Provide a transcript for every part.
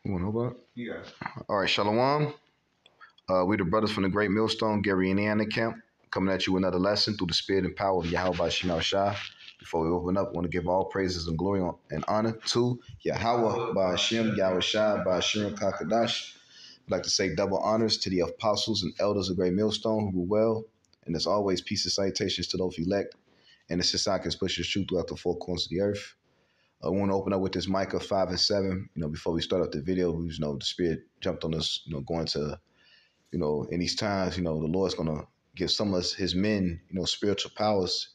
You want to know about? Yeah. All right, Shalom. We the brothers from the Great Millstone, Gary, Indiana camp, coming at you with another lesson through the spirit and power of Yahweh Shema Shah. Before we open up, I want to give all praises and glory and honor to Yahweh Ba'ashem, Yahweh Shah, Ba'ashem Kakadash. I'd like to say double honors to the apostles and elders of Great Millstone who rule well. And as always, peace and salutations to those elect and the Sisakis pushes truth throughout the four corners of the earth. I want to open up with this Micah 5 and 7. Before we start up the video, the Spirit jumped on us, going to, in these times, the Lord's going to give some of his men, spiritual powers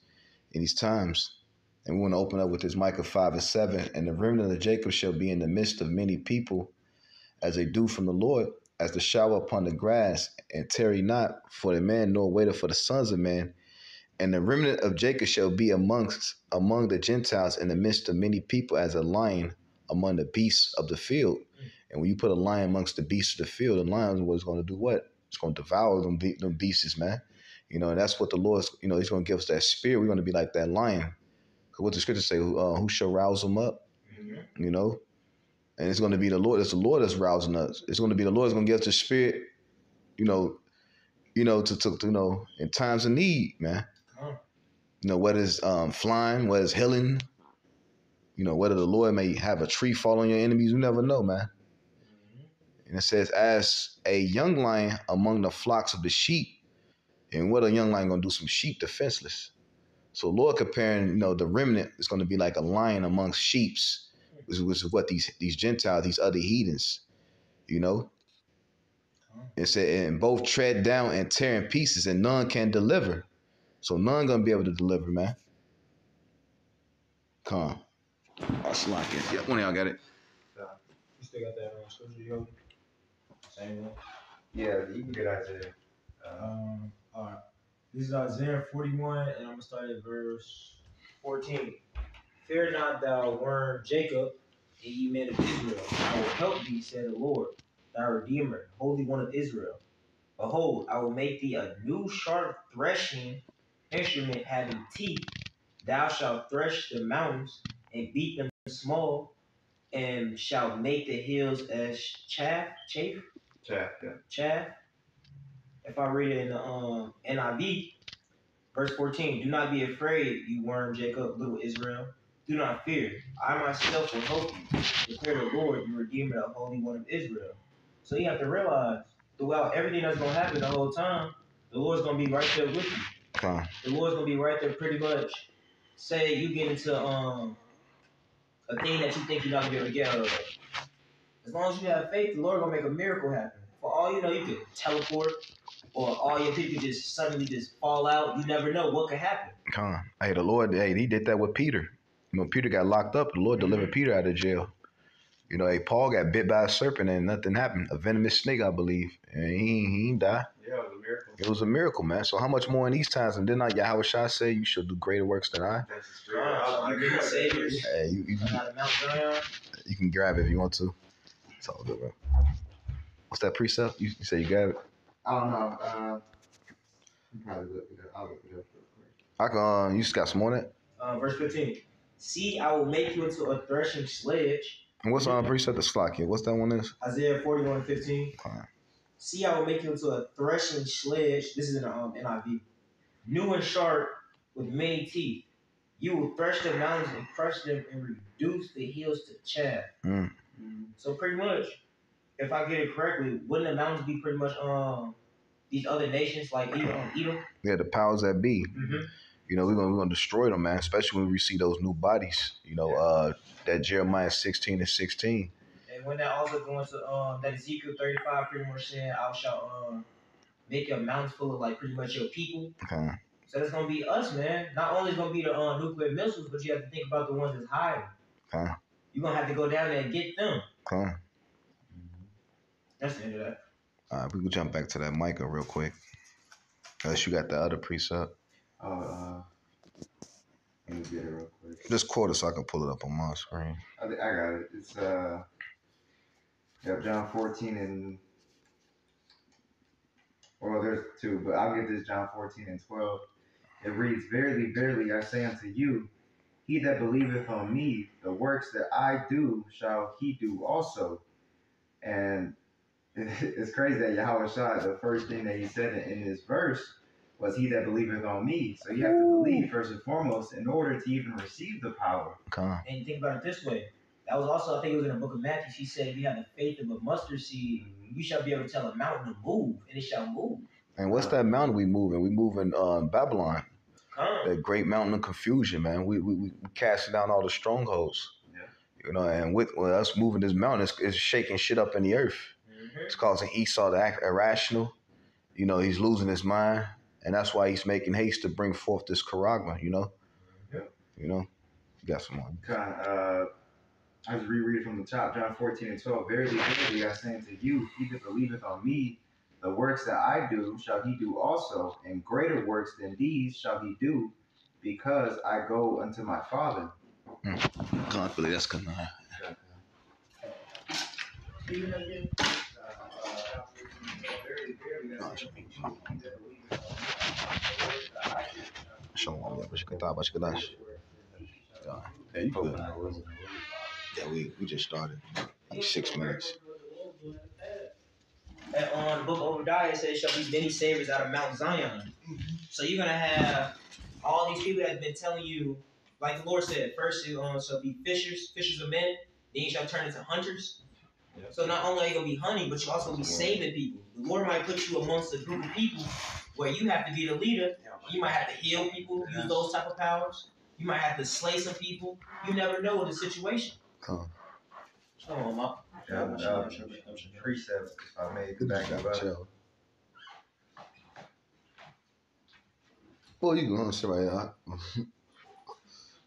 in these times. And we want to open up with this Micah 5 and 7. And the remnant of Jacob shall be in the midst of many people, as they do from the Lord, as the shower upon the grass, and tarry not for the man, nor waiteth for the sons of man. And the remnant of Jacob shall be among the Gentiles in the midst of many people, as a lion among the beasts of the field. And when you put a lion amongst the beasts of the field, the lion was going to do what? It's going to devour them beasts, man. And that's what the Lord's, he's going to give us that spirit. We're going to be like that lion. Because what the scriptures say, who shall rouse them up? And it's going to be the Lord. It's the Lord that's rousing us. It's going to be the Lord that's going to give us the spirit, to in times of need, man. Whether it's flying, whether it's healing, whether the Lord may have a tree fall on your enemies, you never know, man. And it says, as a young lion among the flocks of the sheep. And what a young lion gonna do? Some sheep defenseless. So Lord comparing, the remnant is gonna be like a lion amongst sheeps, which is what these Gentiles, these other heathens, It said, and both tread down and tear in pieces, and none can deliver. So none gonna be able to deliver, man. Come. Oh, slack it. Yeah, one of y'all got it. You still got that scripture, yo? Same one? Yeah, you can get Isaiah. All right. This is Isaiah 41, and I'm going to start at verse 14. Fear not, thou worm Jacob, and ye men of Israel. I will help thee, said the Lord, thy Redeemer, Holy One of Israel. Behold, I will make thee a new sharp threshing instrument having teeth. Thou shalt thresh the mountains and beat them small, and shalt make the hills as chaff. If I read it in the NIV, verse 14, do not be afraid, you worm Jacob, little Israel. Do not fear. I myself will help you. Declare the Lord, your Redeemer, the Holy One of Israel. So you have to realize, throughout everything that's going to happen the whole time, the Lord's going to be right there with you. The Lord's going to be right there pretty much. Say you get into a thing that you think you're not going to be able to get out of. As long as you have faith, the Lord going to make a miracle happen. For all you know, you could teleport, or all your people just suddenly just fall out. You never know what could happen. Hey, the Lord, he did that with Peter. Peter got locked up. The Lord delivered Peter out of jail. Paul got bit by a serpent and nothing happened. A venomous snake, I believe. And he ain't die. Yeah, it was a miracle. It was a miracle, man. So how much more in these times? And didn't Yahweh Shah say you should do greater works than I? That's the spirit. Hey, you can grab it if you want to. It's all good, bro. What's that precept? You say you got it? I don't know. Probably look it up. I'll look it up real quick. You just got some on it? Verse 15. See, I will make you into a threshing sledge. And what's on precept? The slack here. What's that one is? Isaiah 41:15. See, I will make you into a threshing sledge. This is in NIV. New and sharp with many teeth. You will thresh the mountains and crush them and reduce the hills to chaff. So pretty much, if I get it correctly, wouldn't the mountains be pretty much these other nations like Edom? Yeah, the powers that be. We're gonna destroy them, man. Especially when we see those new bodies. That Jeremiah 16:16. And when that also going to that Ezekiel 35 pretty much saying, I shall make your mountains full of like pretty much your people. Okay. So that's gonna be us, man. Not only is gonna be the nuclear missiles, but you have to think about the ones that's hiding. Okay. You're gonna have to go down there and get them. Okay. That's the end of that. All right, we can jump back to that Micah real quick. Unless you got the other precept. Let me get it real quick. Just quote it so I can pull it up on my screen. I got it. It's John 14 and there's two, but I'll get this John 14 and 12. It reads, Verily, verily, I say unto you, he that believeth on me, the works that I do shall he do also. And it's crazy that Yahweh Shah, the first thing that he said in this verse was, "He that believeth on me." So you have to believe first and foremost in order to even receive the power. And you think about it this way. That was also, I think it was in the book of Matthew. She said, if you have the faith of a mustard seed, you shall be able to tell a mountain to move, and it shall move. And what's that mountain we moving? We moving Babylon. That great mountain of confusion, man. We casting down all the strongholds. You know, and with us moving this mountain, it's shaking shit up in the earth. It's causing Esau to act irrational. You know, he's losing his mind, and that's why he's making haste to bring forth this charagma. You know, you know, you got some more. I just reread from the top, John 14:12. Verily, verily, I say unto you, he that believeth on me, the works that I do shall he do also, and greater works than these shall he do, because I go unto my Father. Can't believe that's good. Shalom, yeah, you good. Yeah, we just started. Like 6 minutes. And on the book of Obadiah, it says, shall be many saviors out of Mount Zion. So you're going to have all these people that have been telling you, like the Lord said, first you shall be fishers of men, then you shall turn into hunters. Yeah. So not only are you going to be hunting, but you also going to be saving people. The Lord might put you amongst a group of people where you have to be the leader. You might have to heal people, use those type of powers. You might have to slay some people. You never know in the situation. Precept, if I may back up. Well, you can sit right here.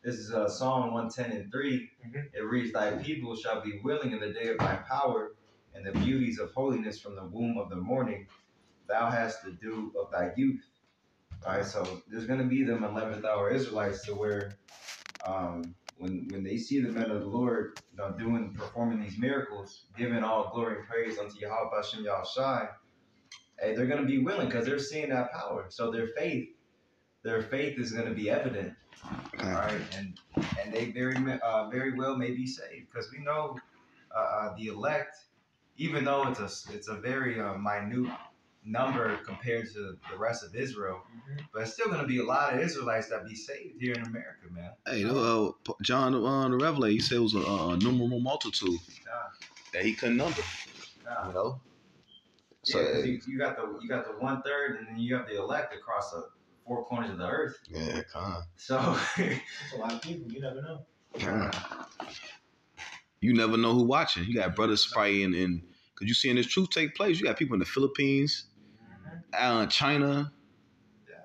This is Psalm 110:3. It reads, "Thy people shall be willing in the day of thy power, and the beauties of holiness from the womb of the morning. Thou hast the dew of thy youth." All right, so there's going to be them 11th hour Israelites to where when they see the men of the Lord, you know, performing these miracles, giving all glory and praise unto Yahweh Bashem Yahushai, hey, they're going to be willing because they're seeing that power. So their faith is going to be evident. All right, and they very well may be saved, because we know the elect, even though it's a very minute number compared to the rest of Israel, but it's still going to be a lot of Israelites that be saved here in America, man. Hey, John the Revelator, he said it was a numerable multitude that he couldn't number. You know, so you got the 1/3, and then you have the elect across the 4 corners of the earth. Yeah, So it's a lot of people. You never know. You never know who watching. You got brothers probably in because you seeing this truth take place. You got people in the Philippines, China,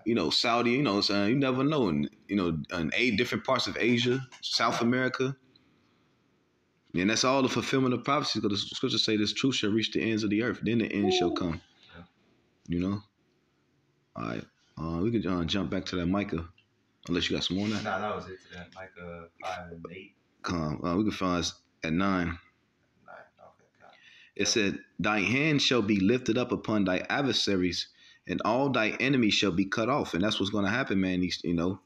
you know, Saudi. You know, you never know. And you know, in 8 different parts of Asia, South America. And that's all the fulfillment of prophecy, because the scriptures say this truth shall reach the ends of the earth. Then the end shall come. You know? All right. We could jump back to that Micah, unless you got some more on that. No, that was it to that. Micah 5 and 8. We can find us at 9. 9, okay. It said, "Thy hand shall be lifted up upon thy adversaries, and all thy enemies shall be cut off." And that's what's going to happen, man. You know,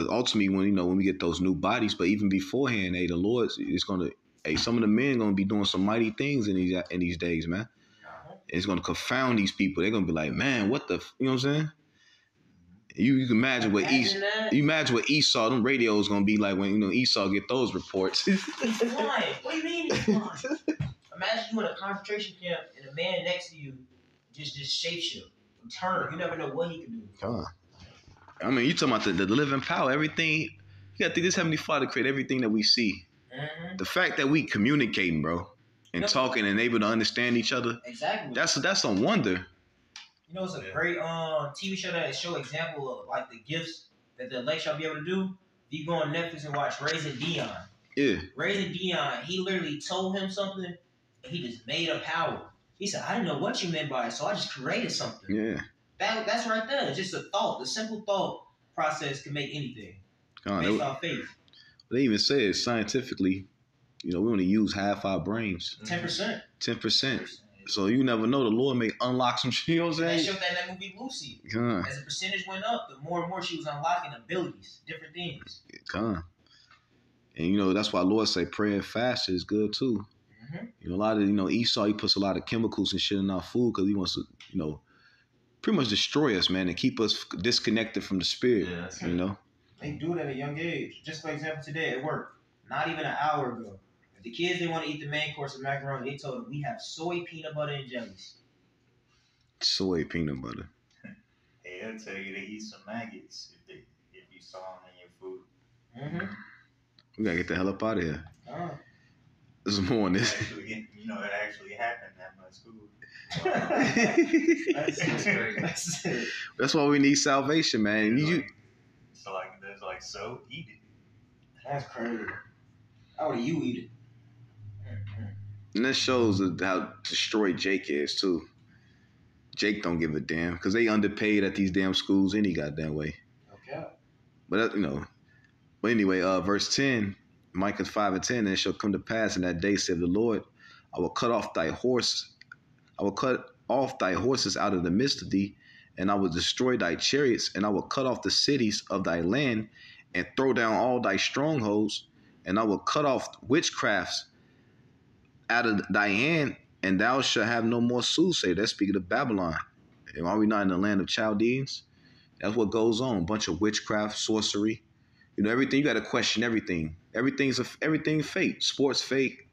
ultimately when we get those new bodies, but even beforehand, the Lord is going to, some of the men going to be doing some mighty things in these days, man. It's going to confound these people. They're going to be like, man, what the, you know what I'm saying? You can imagine what Esau, them radios going to be like when Esau get those reports. Why? What do you mean? Imagine you in a concentration camp and a man next to you just shapes you, turn. You never know what he can do. I mean, you talking about the living power, everything. You got to think this Heavenly Father created everything that we see. The fact that we communicating, bro, and talking and able to understand each other. Exactly. That's a wonder. You know, it's a great TV show that show example of like the gifts that the elect shall be able to do. If you go on Netflix and watch Raising Dion. Yeah. Raising Dion, he literally told him something and he just made a power. He said, I didn't know what you meant by it, so I just created something. Yeah. That's right there. It's just a thought. The simple thought process can make anything. Based off faith. They even say it scientifically, we only use half our brains. 10%. 10%. So you never know. The Lord may unlock some shit. You know what I'm saying? They showed that in that movie Lucy. As the percentage went up, the more and more she was unlocking abilities, different things. And that's why Lord say prayer and fast is good too. You know, a lot of Esau, he puts a lot of chemicals and shit in our food because he wants to pretty much destroy us, man, and keep us disconnected from the spirit. Yeah, that's you know. They do it at a young age. Just for example, today at work, not even an hour ago, if the kids they want to eat the main course of macaroni, they told them we have soy peanut butter and jellies. Soy peanut butter. They'll tell you to eat some maggots if you saw them in your food. Mm-hmm. We gotta get the hell up out of here. Oh. There's more on this. Actually, it actually happened at my school. That's it. That's it. That's why we need salvation, man. There's like, so eat it. That's crazy. How do you eat it? And that shows how destroyed Jake is too. Jake don't give a damn because they underpaid at these damn schools any goddamn way. Okay. But But anyway, verse 10, Micah 5:10, and it shall come to pass in that day, said the Lord, I will cut off thy horses out of the midst of thee, and I will destroy thy chariots, and I will cut off the cities of thy land, and throw down all thy strongholds, and I will cut off witchcrafts out of thy hand, and thou shalt have no more soothsayer. That's speaking of Babylon. And are we not in the land of Chaldeans? That's what goes on. A bunch of witchcraft, sorcery. Everything. You got to question everything. Everything fake. Sports fake.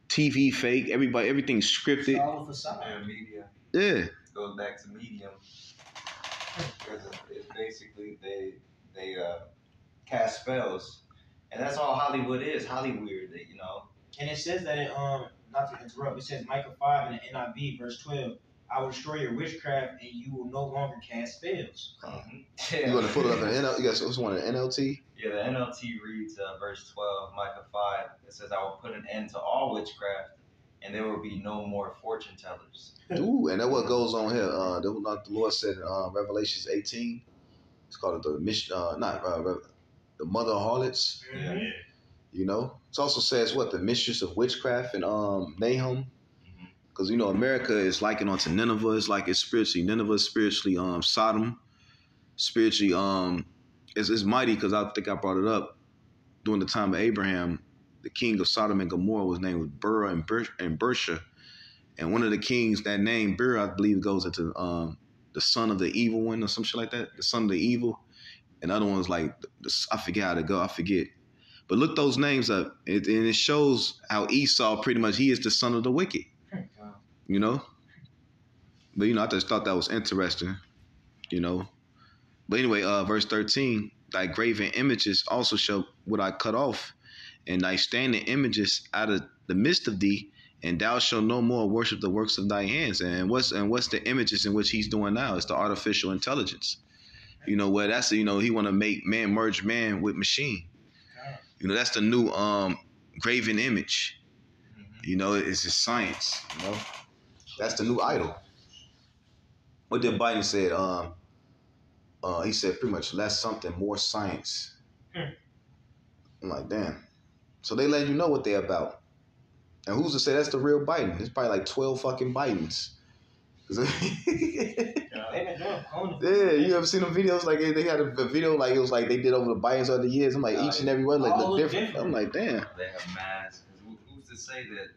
TV fake. Everything's scripted. It's all a facade. Yeah, media. Yeah. It goes back to medium. Because it's basically they cast spells, and that's all Hollywood is. Hollywood, And it says that not to interrupt, it says Micah 5 in the NIV, verse 12, I will destroy your witchcraft and you will no longer cast spells. Yeah. You want to put it up in NLT? You guys just want an NLT? Yeah, the NLT reads verse 12, Micah 5. It says, I will put an end to all witchcraft, and there will be no more fortune tellers. Ooh, and that's what goes on here. Like the Lord said in Revelations 18. It's called the mother of harlots. Yeah. It also says the mistress of witchcraft and Nahum. Because America is likened unto Nineveh. It's spiritually Nineveh, spiritually Sodom, spiritually it's mighty. Because I think I brought it up during the time of Abraham. The king of Sodom and Gomorrah was named Burr and Bersha, and one of the kings, that name Burr, I believe, goes into the son of the evil one or some shit like that. The son of the evil, and the other one's like I forget how to go. I forget. But look those names up, and it shows how Esau pretty much he is the son of the wicked. But I just thought that was interesting. But anyway, verse 13, thy graven images also shall would I cut off, and thy standing images out of the midst of thee, and thou shalt no more worship the works of thy hands. And what's the images in which he's doing now? It's the artificial intelligence. Where that's he want to make merge man with machine. That's the new graven image. It's just science. That's the new idol. What did Biden said? He said pretty much less something, more science. I'm like, damn. So they let you know what they're about. And who's to say that's the real Biden? It's probably like 12 fucking Bidens. Yeah, you ever seen them videos? Like they had a video like it was like they did over the Bidens other years. I'm like each and every one like look different. I'm like, damn. They have masks. Who's to say that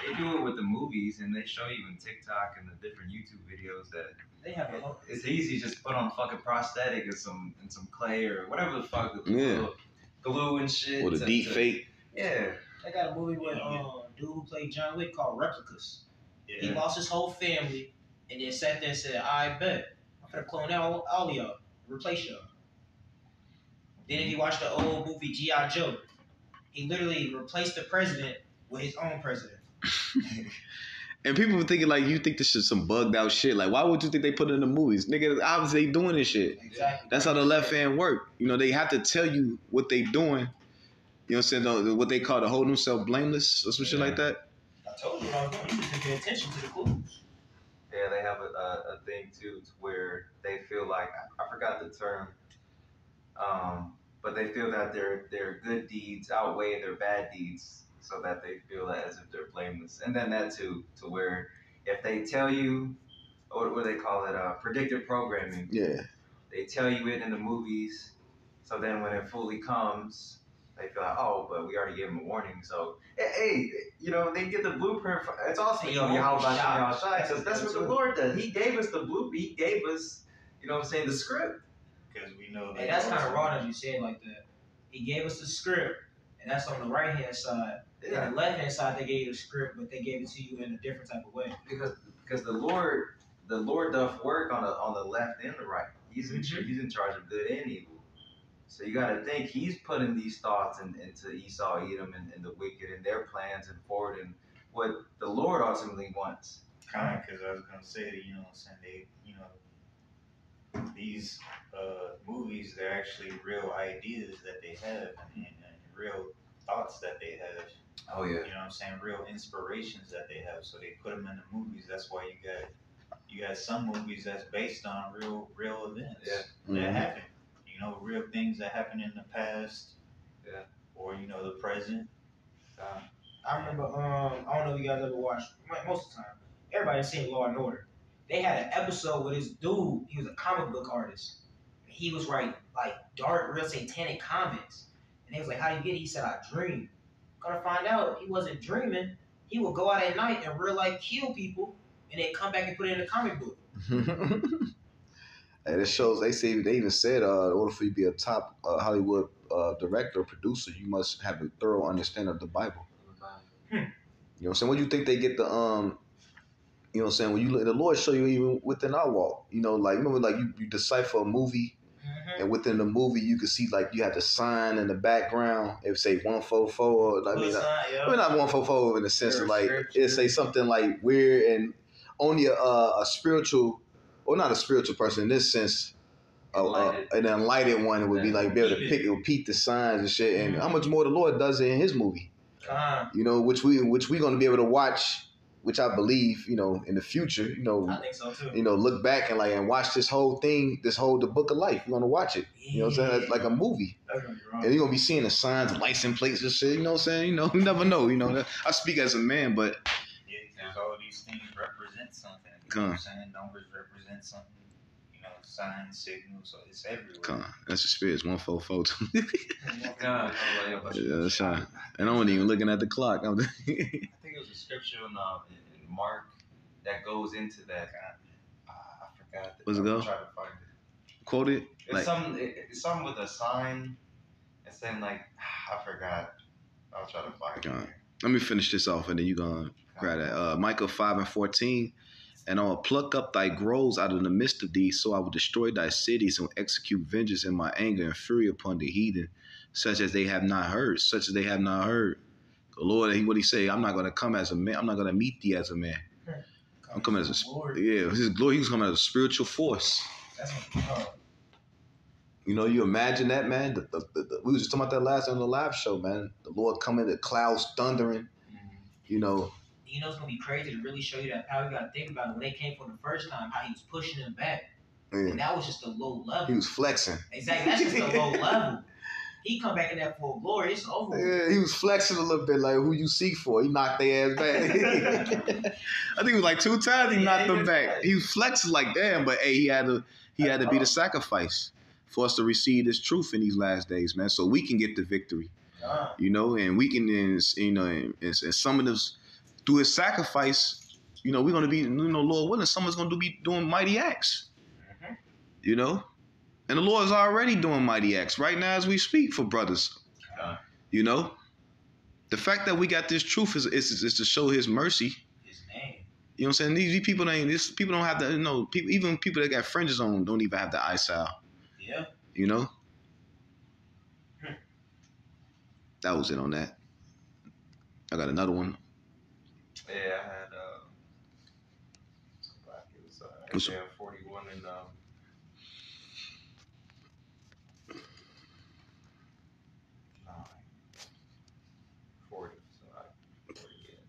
they do it with the movies and they show you in TikTok and the different YouTube videos that they have it's easy just put on a fucking prosthetic and some clay or whatever the fuck, glue and shit. Or the deep fake. Yeah. They got a movie with dude who played John Wick called Replicas. Yeah. He lost his whole family and then sat there and said, I bet I'm gonna clone all of y'all, replace y'all. Then if you watch the old movie G.I. Joe, he literally replaced the president with his own president. And people were thinking like, you think this is some bugged out shit. Like, why would you think they put it in the movies? Nigga, obviously they doing this shit. Exactly. That's how the left hand work. They have to tell you what they doing. You know what I'm saying? What they call to hold themselves blameless or some shit like that. I told you what I was doing. You just didn't pay attention to the clues. Yeah, they have a thing too to where they feel like, I forgot the term, but they feel that their good deeds outweigh their bad deeds, so that they feel as if they're blameless. And then that too, to where if they tell you, what do they call it, predictive programming. Yeah. They tell you it in the movies, so then when it fully comes, They feel like, oh, but we already gave them a warning. So, hey, they get the blueprint. It's awesome, Yahweh Shai, because that's what the Lord does. He gave us the blueprint. He gave us, the script. Because we know that. And that's kind of raw that you said like that. He gave us the script, and that's on the right hand side. Yeah. And the left hand side, they gave you the script, but they gave it to you in a different type of way. Because the Lord doth work on the left and the right. He's in charge of good and evil. So you got to think He's putting these thoughts into Esau, Edom, and the wicked and their plans and forward and what the Lord ultimately wants. Kind of, because I was gonna say, Sunday, these movies, they're actually real ideas that they have and real thoughts that they have. Oh yeah. Real inspirations that they have. So they put them in the movies. That's why you got some movies that's based on real events that happen. Real things that happened in the past. Yeah. Or the present. I remember, I don't know if you guys ever watched, most of the time, everybody's seen Law and Order. They had an episode with this dude, he was a comic book artist. He was writing like dark, real satanic comics. And they was like, how do you get it? He said, I dream. Gonna find out he wasn't dreaming. He would go out at night and real life kill people and then come back and put it in a comic book. And it shows, they even said, in order for you to be a top Hollywood director or producer, you must have a thorough understanding of the Bible. You know what I'm saying? What do you think they get the you know what I'm saying? When you look, the Lord show you even within our walk. Remember, like you decipher a movie, and within the movie you can see like you have the sign in the background. It would say 144. Not 144 in the sense of like it say something like weird, and only a spiritual, or not a spiritual person in this sense. An enlightened one would be like be able to repeat the signs and shit. And how much more the Lord does it in His movie, which we gonna be able to watch, which I believe, in the future, I think so too. Look back and watch this whole thing, the book of life. You're gonna watch it. You know what I'm saying? That's like a movie. And you're gonna be seeing the signs, license plates and shit. You know what I'm saying? You never know. I speak as a man, but because all these things represent something. You know what I'm saying? Numbers represent something. Signs, signals, so it's everywhere. That's the spirits. 144. God. Yeah, shot. And I wasn't even looking at the clock. I think it was a scripture in Mark that goes into that. I forgot. What's it go? I'm trying to find it. Quote it. It's something with a sign. It's saying like I forgot. I'll try to find it. Let me finish this off, and then you gonna grab that. Micah 5:14. And I will pluck up thy groves out of the midst of thee, so I will destroy thy cities and execute vengeance in my anger and fury upon the heathen, such as they have not heard. The Lord, what He say? I'm not going to come as a man. I'm not going to meet thee as a man. I'm coming as a His glory. He was coming as a spiritual force. That's what you imagine that, man. We was just talking about that last on the live show, man. The Lord coming, the clouds thundering. It's gonna be crazy to really show you that power. You gotta think about it. When they came for the first time, how He was pushing them back. Yeah. And that was just a low level. He was flexing. Exactly. That's just a low level. He come back in that full glory. It's over. Yeah, he was flexing a little bit, like who you seek for. He knocked their ass back. I think it was like 2 times he knocked them back. He was flexing like damn, but hey, he had to be the sacrifice for us to receive this truth in these last days, man. So we can get the victory. And we can, and some of this. Through His sacrifice, we're going to be, Lord willing, someone's going to be doing mighty acts, And the Lord is already doing mighty acts right now as we speak for brothers, The fact that we got this truth is to show His mercy. His name. You know what I'm saying? These people don't have the, even people that got fringes on don't even have the eyesight. Yeah. That was it on that. I got another one. Yeah, I had it was Isaiah 41 and 9, 40. So 40 again.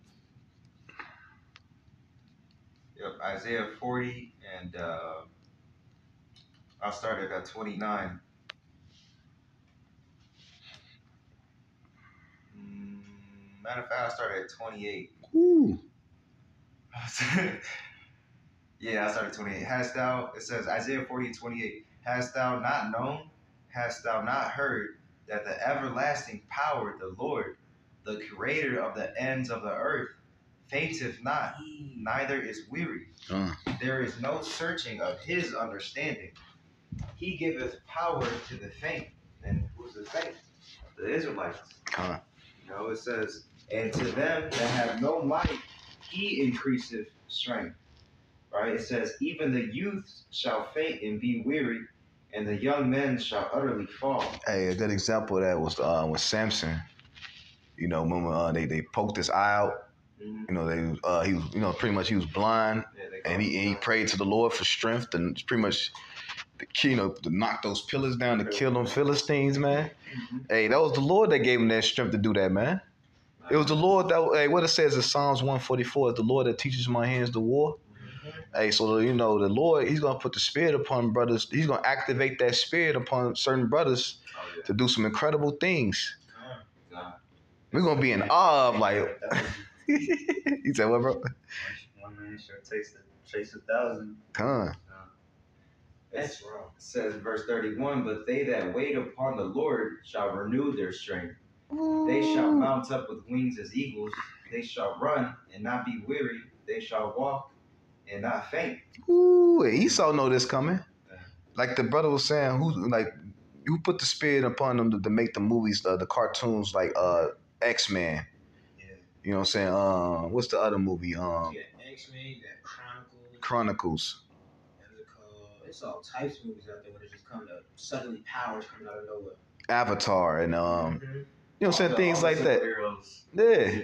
Yep, Isaiah 40 and I started at 29. Matter of fact, I started at 28. Ooh. Yeah, I started 28. It says Isaiah 40:28. Hast thou not known? Hast thou not heard? that the everlasting power, the Lord, the creator of the ends of the earth, fainteth not, neither is weary. There is no searching of his understanding. He giveth power to the faint. And who's the faint? The Israelites. You know, it says, and to them that have no might, he increaseth strength. Right? It says, even the youth shall faint and be weary, and the young men shall utterly fall. Hey, a good example of that was with Samson. You know, when they poked his eye out. Mm-hmm. You know, he was pretty much he was blind, and he prayed to the Lord for strength, and pretty much to knock those pillars down to kill them Philistines, man. Mm-hmm. Hey, that was the Lord that gave him that strength to do that, man. It was the Lord that, hey, what it says in Psalms 144, it's the Lord that teaches my hands to war. Mm-hmm. Hey, so, the Lord, he's going to put the spirit upon brothers. He's going to activate that spirit upon certain brothers to do some incredible things. We're going to be in awe of, like, he said, what, bro? One man shall chase 1,000. That's wrong. It says in verse 31, but they that wait upon the Lord shall renew their strength. They shall mount up with wings as eagles. They shall run and not be weary. They shall walk and not faint. Ooh, Esau know this coming. Like the brother was saying, who put the spirit upon them to make the movies, the cartoons like X-Men. Yeah. You know what I'm saying? What's the other movie? X-Men, you got Chronicles. It's all types of movies out there where they just come to suddenly powers coming out of nowhere. Avatar and you know what I'm saying, things like that. Yeah.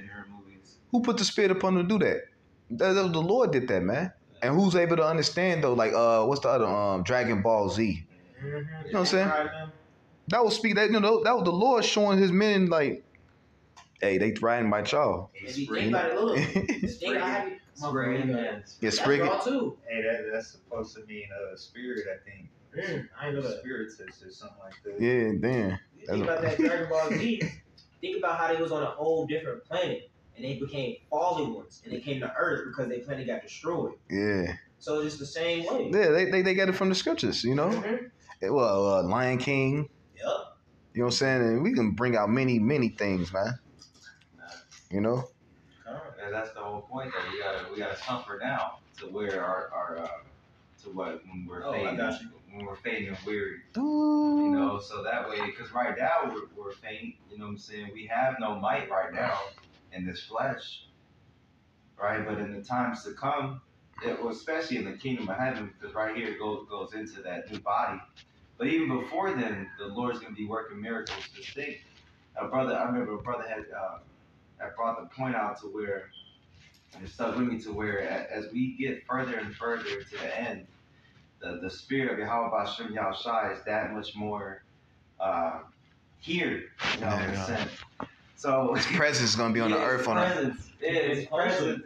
Who put the spirit upon them to do that? That was the Lord did that, man. And who's able to understand though? Like what's the other Dragon Ball Z? Mm-hmm. You know what I'm saying? That was that was the Lord showing his men like, hey, they threatened by y'all. Think about it, look. Spriggan too. Hey, that's supposed to mean spirit, I think. I know that. Spiritist or something like that. Yeah, damn. Think about that Dragon Ball Z. Think about how they was on a whole different planet and they became fallen ones and they came to Earth because their planet got destroyed. Yeah. So it's the same way. Yeah, they got it from the scriptures, you know. Mm-hmm. Well, Lion King. Yep. You know what I'm saying? And we can bring out many, many things, man. You know. And that's the whole point that we gotta suffer now to where our to what when we're faint and weary. Ooh. You know, so that way, because right now we're faint. You know what I'm saying? We have no might right now in this flesh, right? But in the times to come, especially in the kingdom of heaven, because right here it goes into that new body. But even before then, the Lord's gonna be working miracles. I remember a brother had brought the point out to where, and it stuck with me to where as we get further and further to the end, the spirit of Yahweh Shem Yahushai is that much more here, in a sense. So his presence is gonna be on the earth his presence,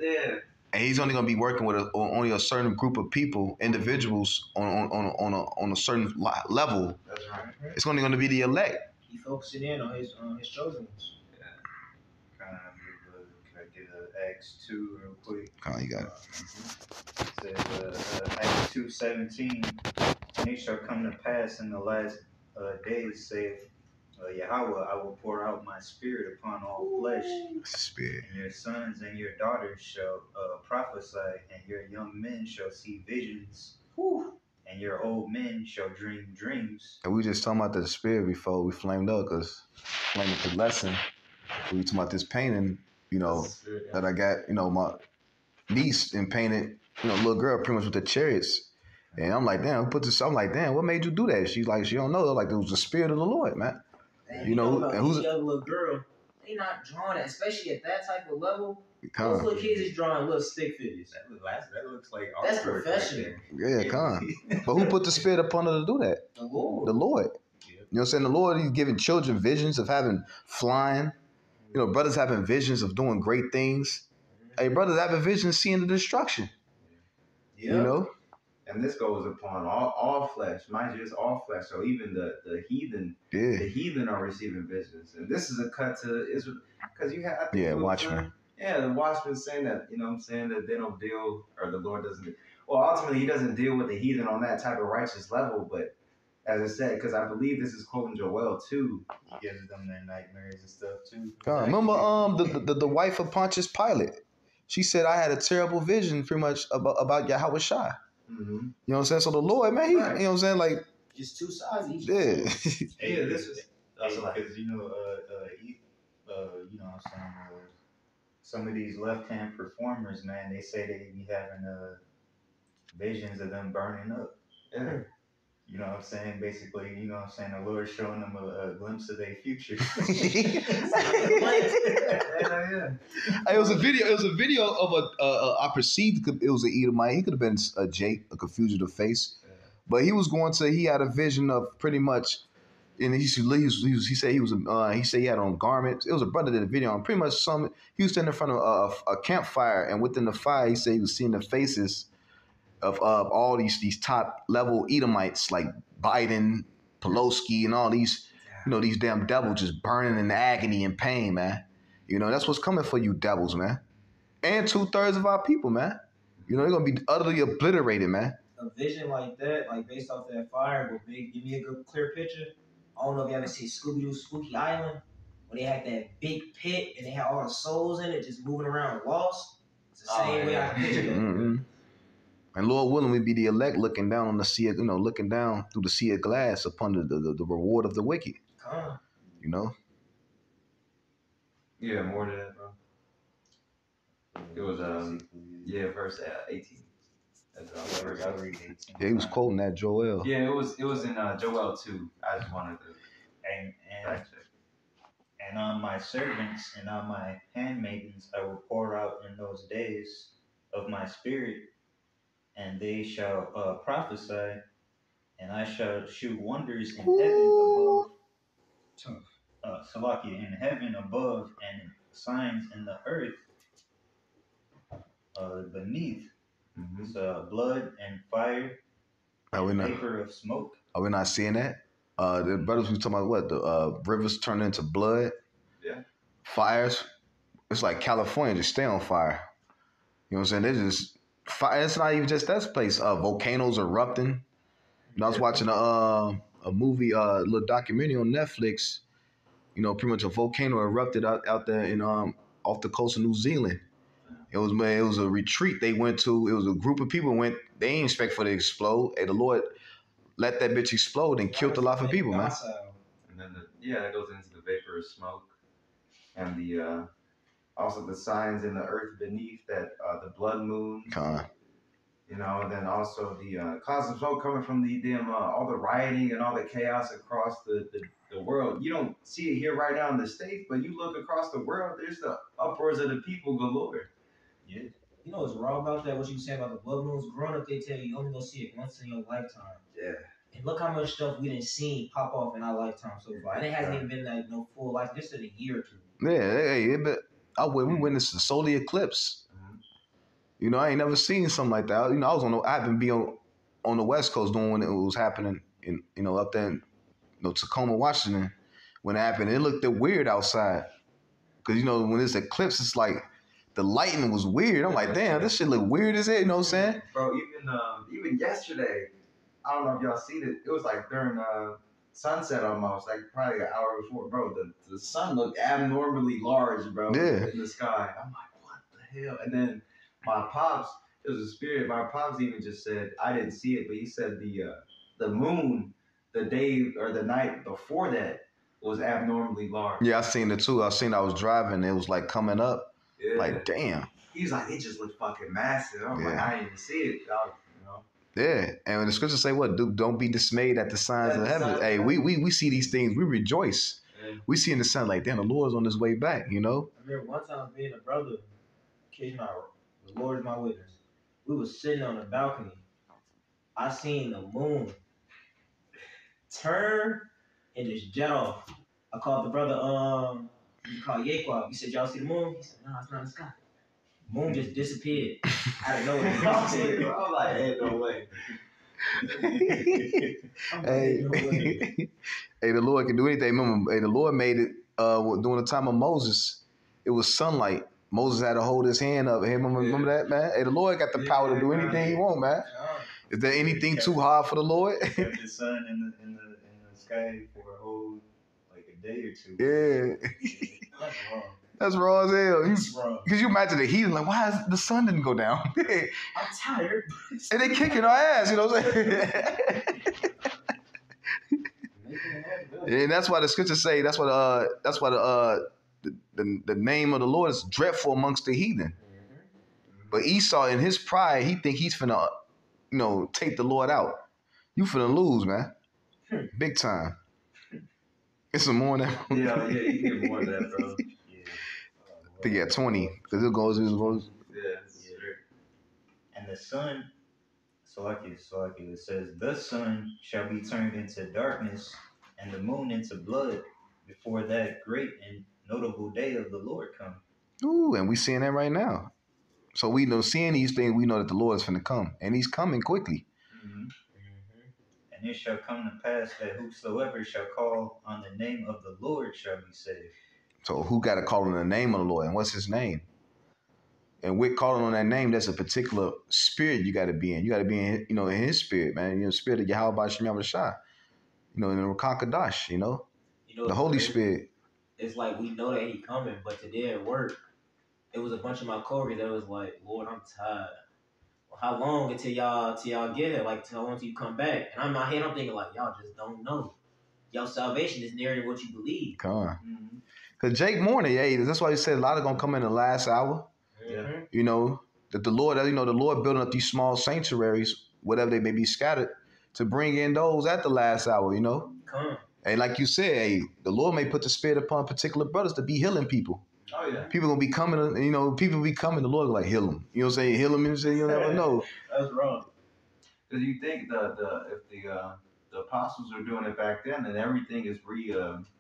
and he's only gonna be working with only a certain group of people, individuals on a certain level. That's right. It's only gonna be the elect. He focusing in on his chosen ones. Can I get Acts 2 real quick? Oh, you got it. It says Acts 2:17, and it shall come to pass in the last days, saith Yahweh, I will pour out my spirit upon all flesh. Spirit. And your sons and your daughters shall prophesy, and your young men shall see visions. And your old men shall dream dreams. And we just talking about the spirit before we flamed up, because flamed up the lesson. We talking about this painting, that I got, my niece and painted, little girl pretty much with the chariots. And I'm like, damn, who put this? I'm like, damn, what made you do that? She's like, she don't know. Like, it was the spirit of the Lord, man. And who's a young little girl? They not drawing it, especially at that type of level. Those little kids is drawing little stick figures. That looks like art. That's professional. Yeah, But who put the spirit upon her to do that? The Lord. The Lord. Yeah. You know what I'm saying? The Lord, he's giving children visions of having flying. Brothers having visions of doing great things. Hey, brothers having visions seeing the destruction. Yeah. And this goes upon all flesh. Mind you, it's all flesh. So even the heathen, the heathen are receiving visions. And this is a cut to Israel. Because you have, Watchmen. The Watchmen saying that, that they don't deal, or the Lord doesn't. Well, ultimately, he doesn't deal with the heathen on that type of righteous level. But as I said, because I believe this is quoting Joel too. He gives them their nightmares and stuff too. Remember the wife of Pontius Pilate? She said I had a terrible vision pretty much about Yahweh Shai. Mm-hmm. You know what I'm saying? So the Lord, man, he, Right. you know what I'm saying? Like, Just two sides each. yeah. Yeah, this is because you know, you know what I'm saying, some of these left-hand performers, man, they say they be having visions of them burning up. yeah. You know what I'm saying? Basically, you know what I'm saying, the Lord showing them a glimpse of their future. Yeah. It was a video. It was a video of I perceived it was an Edomite. He could have been a Jake, a fugitive face, but he was going to. He had a vision of pretty much, and he said he was. He said he had on garments. It was a brother that did a video on pretty much some. He was standing in front of a campfire, and within the fire, he said he was seeing the faces of all these top level Edomites like Biden, Pelosi, and all these. You know, these damn devils just burning in agony and pain, man. You know, that's what's coming for you devils, man. And 2/3 of our people, man. You know, they're going to be utterly obliterated, man. A vision like that, like based off that fire, will give me a good clear picture. I don't know if you ever seen Scooby-Doo Spooky Island, where they had that big pit and they had all the souls in it just moving around lost. It's the same way I picture it. Mm-hmm. And Lord willing, we be the elect looking down on the sea, you know, looking down through the sea of glass upon the reward of the wicked. You know? Yeah, more than that, bro. It was verse 18. That's verse 18. Yeah, he was quoting that Joel. Yeah, it was in Joel 2. I just wanted to fact check. And on my servants and on my handmaidens I will pour out in those days of my spirit, and they shall prophesy, and I shall shew wonders in heaven above. Salakia, in heaven above, and signs in the earth beneath. Mm-hmm. It's blood and fire and vapor of smoke. Are we not seeing that? The brothers was talking about what? The rivers turn into blood. Yeah. Fires. It's like California just stay on fire. You know what I'm saying? They just fire. It's not even just that place. Volcanoes erupting. You know, I was watching a movie, little documentary on Netflix. You know, pretty much a volcano erupted out there in off the coast of New Zealand. It was a retreat they went to. It was a group of people went. They didn't expect for it to explode. Hey, the Lord let that bitch explode and killed a lot of people, man. And then that goes into the vapor of smoke, and the also the signs in the earth beneath that the blood moon. You know, and then also the clouds of smoke coming from the damn all the rioting and all the chaos across the world. You don't see it here right now in the States, but you look across the world, there's the uproars of the people galore. Yeah. You know what's wrong about that? What you said about the blood moons? Growing up, they tell you only gonna see it once in your lifetime. Yeah. And look how much stuff we didn't see pop off in our lifetime so far. And it hasn't even been like no full life. Just in a year or two. Yeah, we witnessed the solar eclipse. You know, I ain't never seen something like that. You know, I haven't been on the West Coast doing when it was happening in, you know, up there in, you know, Tacoma, Washington, when it happened. It looked weird outside. Because, you know, when it's eclipse, it's like the lighting was weird. I'm like, damn, this shit look weird as hell, you know what I'm saying? Bro, even yesterday, I don't know if y'all seen it. It was like during sunset almost, like probably an hour before, bro. The sun looked abnormally large, bro, in the sky. I'm like, what the hell? And then my pops, it was a spirit. My pops even just said, I didn't see it, but he said the moon, the day or the night before that was abnormally large. Yeah, I seen it too. I was driving. It was like coming up. Yeah. Like, damn. He's like, it just looked fucking massive. I'm like, I didn't even see it, dog. You know? Yeah, and when the scriptures say what? Don't be dismayed at the signs of heaven. Hey, we see these things. We rejoice. Yeah. We see in the sun like, damn, the Lord's on his way back, you know? I remember one time being a brother, the Lord is my witness. We was sitting on the balcony. I seen the moon turn and just jet off. I called the brother, he called Yaquab. He said, y'all see the moon? He said, no, it's not in the sky. The moon just disappeared. I didn't know it. I'm like, hey, no way. Hey, the Lord can do anything. Remember, the Lord made it during the time of Moses. It was sunlight. Moses had to hold his hand up. Hey, remember that, man? Hey, the Lord got the power to do anything he want, man. Is there anything too hard for the Lord? Kept the sun in the sky for a whole like a day or two. Yeah. That's wrong. That's raw as hell. That's wrong. Because you imagine the heat, like, why is the sun didn't go down? I'm tired. And they kicking our ass, you know what I'm saying? And that's why the scriptures say, that's why the name of the Lord is dreadful amongst the heathen. But Esau, in his pride, he think he's finna, take the Lord out. You finna lose, man. Big time. It's some more than that. Yeah, you get more than that, bro. I think he had 20, because it goes. Yeah. And the sun, it says, the sun shall be turned into darkness and the moon into blood before that great and notable day of the Lord come. Ooh, and we seeing that right now. So we know, seeing these things, we know that the Lord is finna come, and he's coming quickly. And it shall come to pass that whosoever shall call on the name of the Lord shall be saved. So who got to call on the name of the Lord, and what's his name? And with calling on that name, that's a particular spirit you got to be in. You got to be in, in his spirit, man. Spirit of Yahweh Shem Shah. In the Rakakadash, the Holy Spirit. It's like we know that he coming, but today at work, it was a bunch of my coworkers that was like, Lord, I'm tired. Well, how long until y'all get it? Like, till once you come back? And in my head, I'm thinking like, y'all just don't know. Y'all salvation is nearer than what you believe. Come on. Because Jake Morning, that's why he said a lot are going to come in the last hour. That the Lord, the Lord building up these small sanctuaries, whatever they may be scattered, to bring in those at the last hour, Come. And like you said, the Lord may put the spirit upon particular brothers to be healing people. Oh, yeah. People going to be coming, people be coming, the Lord like, heal them. You know what I'm saying? Heal them, you'll never know. That's wrong. Because you think if the apostles were doing it back then, then everything is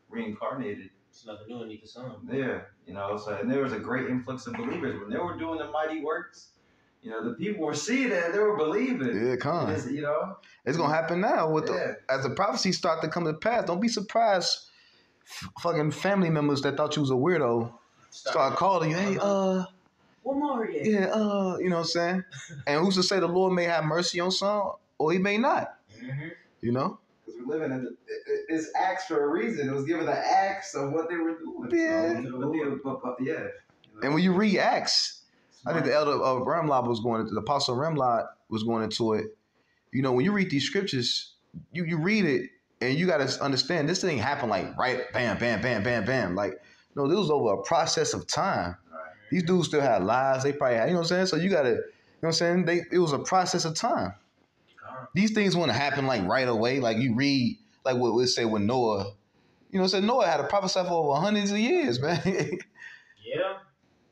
reincarnated. It's nothing new underneath the sun. Yeah, so and there was a great influx of believers when they were doing the mighty works. The people were seeing it and they were believing. Yeah, come on. It's gonna happen now as the prophecies start to come to pass. Don't be surprised. Fucking family members that thought you was a weirdo start calling you. Hey, One more, yeah, you know what I'm saying? And who's to say the Lord may have mercy on some, or he may not? Because we're living in it's acts for a reason. It was given the acts of what they were doing. Yeah. So, And when you read Acts, I think the elder of Remlot the apostle Remlot was going into it. When you read these scriptures, you read it and you got to understand this thing happened like right, bam, bam, bam, bam, bam. Like, no, this was over a process of time. right. These dudes still had lives. They probably had, So you got to, it was a process of time. These things wouldn't happen like right away. Like you read, like what we say with Noah. Noah had a prophesy for over hundreds of years, man. Yeah.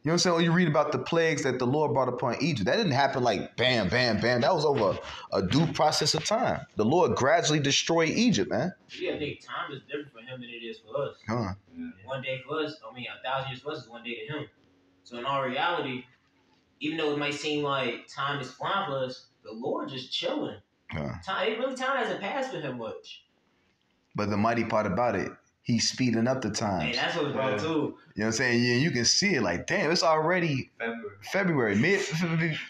You know what I'm saying? When you read about the plagues that the Lord brought upon Egypt, that didn't happen like bam, bam, bam. That was over a due process of time. The Lord gradually destroyed Egypt, man. Yeah, I think time is different for him than it is for us. Huh. One day for us, 1,000 years for us is one day to him. So in our reality, even though it might seem like time is flying for us, the Lord just chilling. Time hasn't passed for him much. But the mighty part about it, he's speeding up the times. Hey, that's what's wrong too. You know what I'm saying? Yeah, you can see it like, damn, it's already February, mid.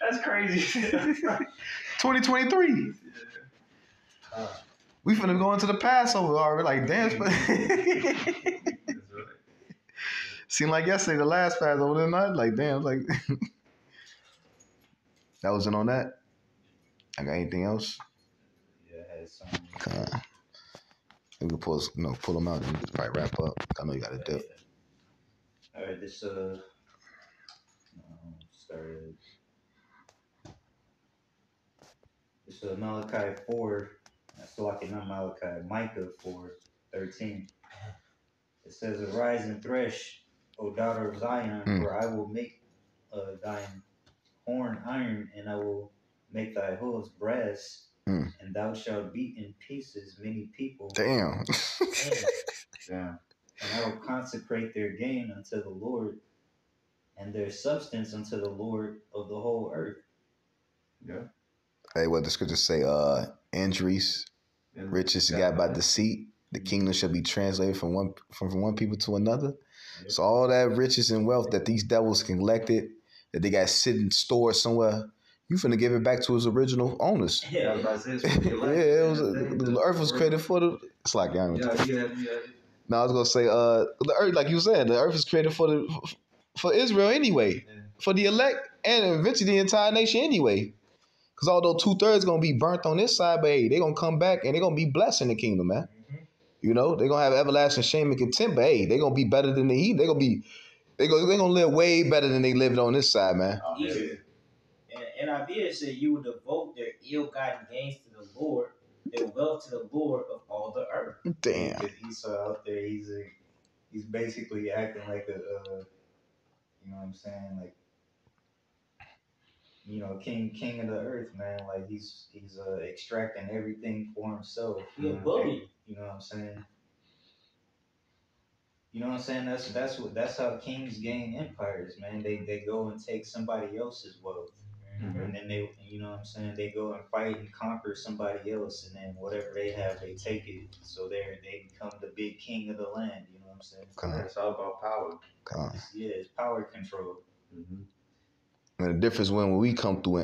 That's crazy. 2023. We finna go into the Passover already. Like, damn. Seemed like yesterday, the last Passover, didn't I? Like, damn, like. That wasn't on that. I got anything else? Yeah, I had some. We can pull them out and we can probably wrap up. I know you got to dip. All right, this started. This Malachi 4. Not Malachi. Micah 4:13. It says, "Arise and thresh, O daughter of Zion, for I will make thine horn iron, and I will make thy hooves brass, and thou shalt beat in pieces many people." Damn. Yeah. And I will consecrate their gain unto the Lord, and their substance unto the Lord of the whole earth. Yeah. Hey, what the scriptures say? Injuries, riches got by deceit. The kingdom shall be translated from one people to another. Yep. So all that riches and wealth that these devils collected, that they got sitting stored somewhere, You finna give it back to its original owners. Yeah, I was about to say, it's for the Yeah, elect. it was the earth was created for the. It's like Yeah. No, I was gonna say the earth, like you said, the earth is created for Israel anyway, for the elect, and eventually the entire nation anyway. Because although 2/3 gonna be burnt on this side, but hey, they gonna come back and they gonna be blessed in the kingdom, man. You know, they gonna have everlasting shame and contempt, but hey, they gonna be better than the heathen. They gonna live way better than they lived on this side, man. Easy. And NIV said you will devote their ill-gotten gains to the Lord, their wealth to the Lord of all the earth. Damn. Because Esau out there, he's basically acting like a, you know what I'm saying, like, you know, king of the earth, man. Like he's extracting everything for himself. He a bully. You know what I'm saying? You know what I'm saying? That's how kings gain empires, man. They go and take somebody else's wealth. And then they, you know what I'm saying, they go and fight and conquer somebody else, and then whatever they have, they take it. So they become the big king of the land. You know what I'm saying? It's all about power. It's power control. And the difference when we come through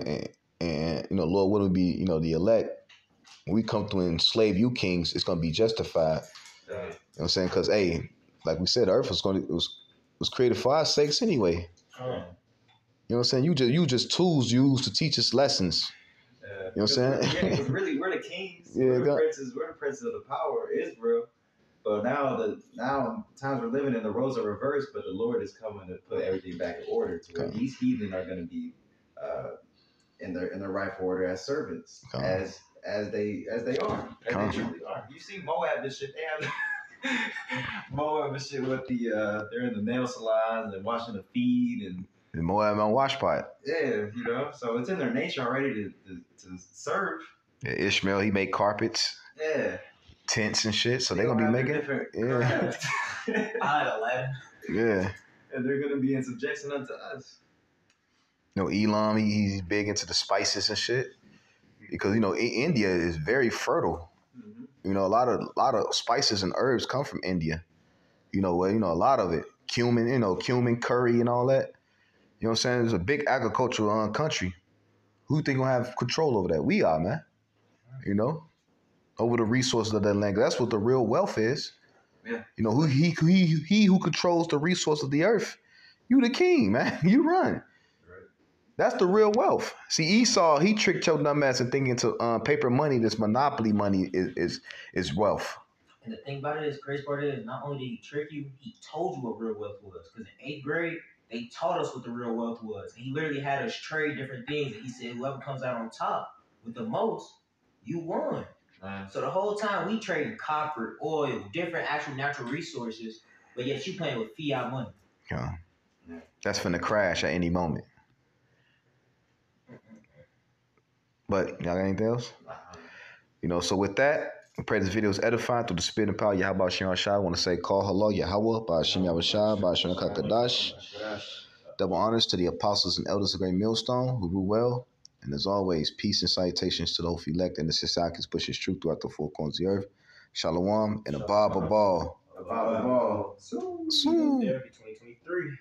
and you know, Lord willing be, you know, the elect, when we come through and enslave you kings, it's gonna be justified. You know what I'm saying? Because hey, like we said, the earth was created for our sakes anyway. You know what I'm saying? You just tools used to teach us lessons. You know what I'm saying? Because really, we're the kings. Yeah, we're the princes of the power, Israel. But now times we're living in, the roles are reversed, but the Lord is coming to put everything back in order to where these heathen are going to be in their rightful order as servants, as they are, as they truly are. You see Moab and shit. They have Moab and shit with they're in the nail salons and washing the feet and Moab on washpot. Yeah, you know, so it's in their nature already to serve. Yeah, Ishmael, he made carpets. Yeah. Tents and shit, so they're gonna be making I had Aladdin. Yeah. And they're gonna be in subjection unto us. You know, Elam, he's big into the spices and shit. Because, you know, India is very fertile. You know, a lot of spices and herbs come from India. You know, a lot of it. Cumin, curry and all that. You know what I'm saying? It's a big agricultural country. Who you think gonna have control over that? We are, man. You know? Over the resources of that land. That's what the real wealth is. Yeah. You know, he who controls the resource of the earth. You the king, man. You run. Right. That's the real wealth. See, Esau, he tricked your dumb ass into thinking to paper money, this monopoly money is wealth. And the thing about it is, crazy part is, not only did he trick you, he told you what real wealth was. Because in 8th grade, they taught us what the real wealth was. And he literally had us trade different things. And he said, whoever comes out on top with the most, you won. So the whole time we trading copper, oil, different actual natural resources, but yet you playing with fiat money. Yeah. That's finna crash at any moment. But y'all got anything else? You know, so with that, I pray this video is edifying through the spirit and power of Yahweh Shem Shai. I want to say, call hello, Yahweh, by Hashem Yahweh Shai, by Hashem Kakadash. Double honors to the apostles and elders of Great Millstone who rule well. And as always, peace and salutations to those elect and the societies pushes truth throughout the four corners of the earth. Shalom and a Bob a ball. Soon. 2023.